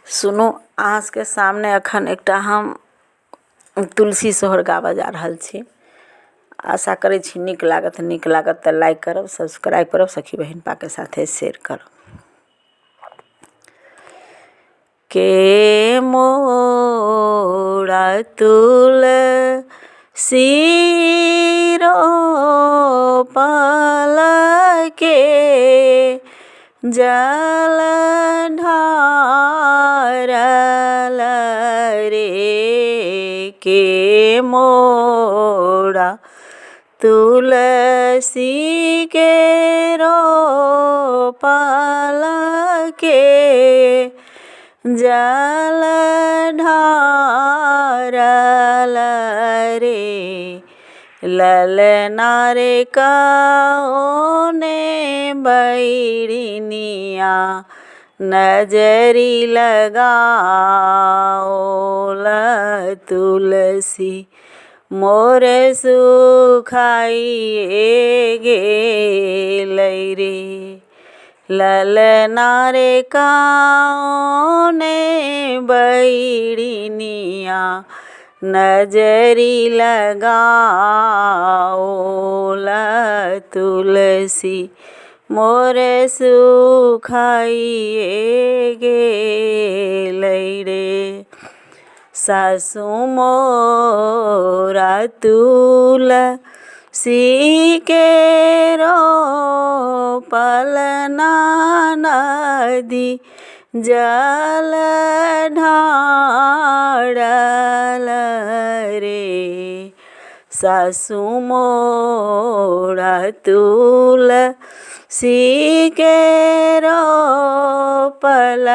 सुनू, अहाँ के सामने अखन एकटा हम तुलसी सोहर गाबऽ जा रहल छी। आशा करै छी नीक लागत तऽ लाइक करब, सब्सक्राइब करब, सखी बहिन के साथे शेयर करब। के मोरा तुलसी रोपल के जल ढारल रे, के मोरा तुलसी के रोपल के जल ढारल रे, ललना रे कौने बैरिनिया नजरी लगाओल तुलसी मोर सुखाइए गेलै रे, ललना रे कौने बैरिनिया नजरी लगाओल तुलसी मोर सुखाइए गेलै रे। सासु मोरा तुलसी के रोपल नदी जल ढारल रे, सासु मोरा तुलसी के रोपल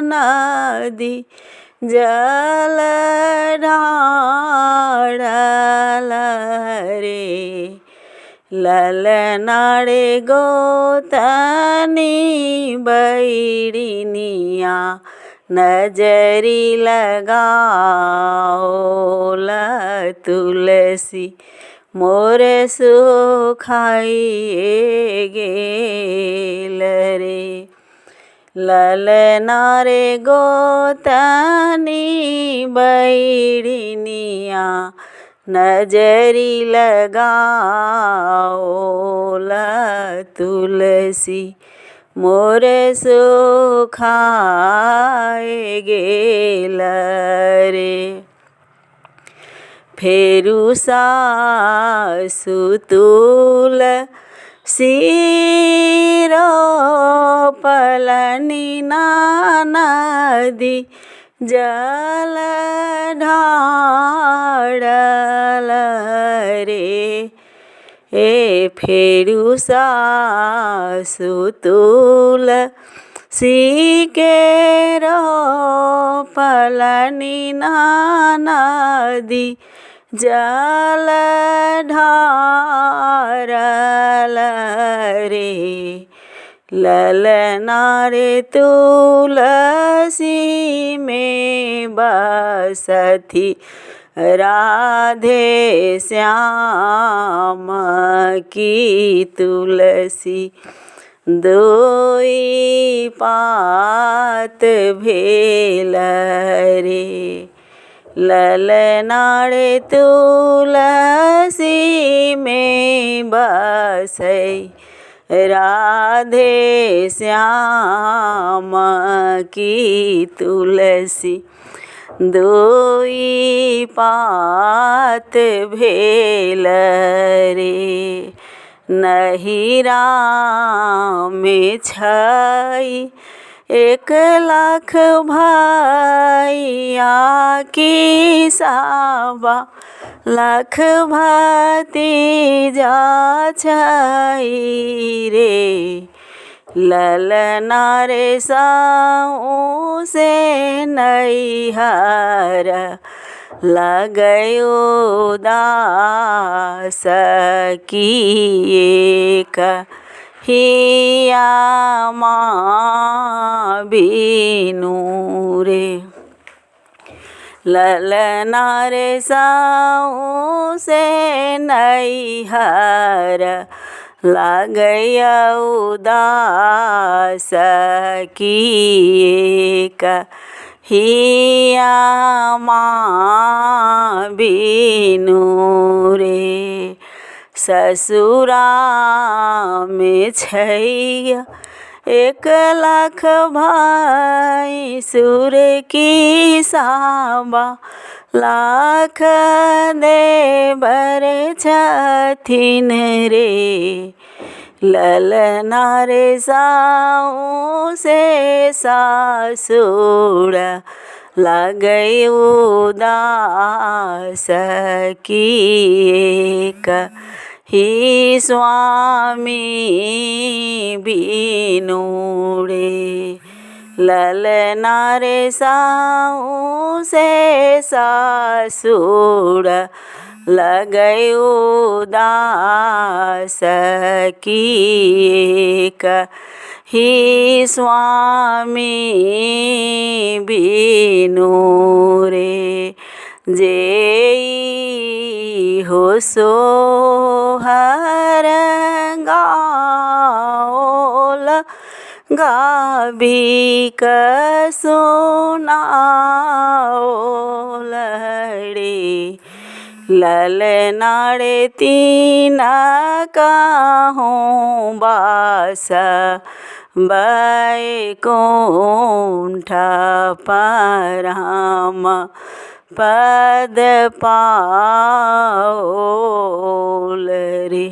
नदी जल ढारल रे, ललना रे गोतनी बैरिनिया नजरी लगाओल तुलसी मोर सुखाइए गेल रे, ललना रे गोतनी बैरिनिया नजरी लगाओल तुलसी मोर सुखाए गेल रे। फेरू सासु तुलसी रोपल नदी जल ढारल रे, फेरू सासु तुलसी के रोपल नदी जल ढारल रे, ललना रे तुलसी में बसथी राधे श्याम की तुलसी दुई पात भेल रे, ललना रे तुलसी में बसै राधे श्याम की तुलसी दुई पात भेल रे, नहिरा में छै 1,00,000 भैया की सावा लाख भतीजा छै रे, ललना रे सौंसे नैहर लगयो दास किएक हिया माँ बिनु रे, ललना रे सौंसे नैहर लागय उदास किए कहिया माँ बिनु रे। ससुरा में छैया 1,00,000 भाई सुर की साबा लाख देवर छथिन रे। ललना रे साऊ से सासुर लागय उदास किए कहि स्वामी बिनु रे। ललना रे साऊ से सासुर लागय उदास किए कहि स्वामी बिनु रे। जेई हो सोहर गाओल गाबिक सुनाओल रे। ललना रे तीन कहूँ बास बैकुंठ परम पद पाओल रे।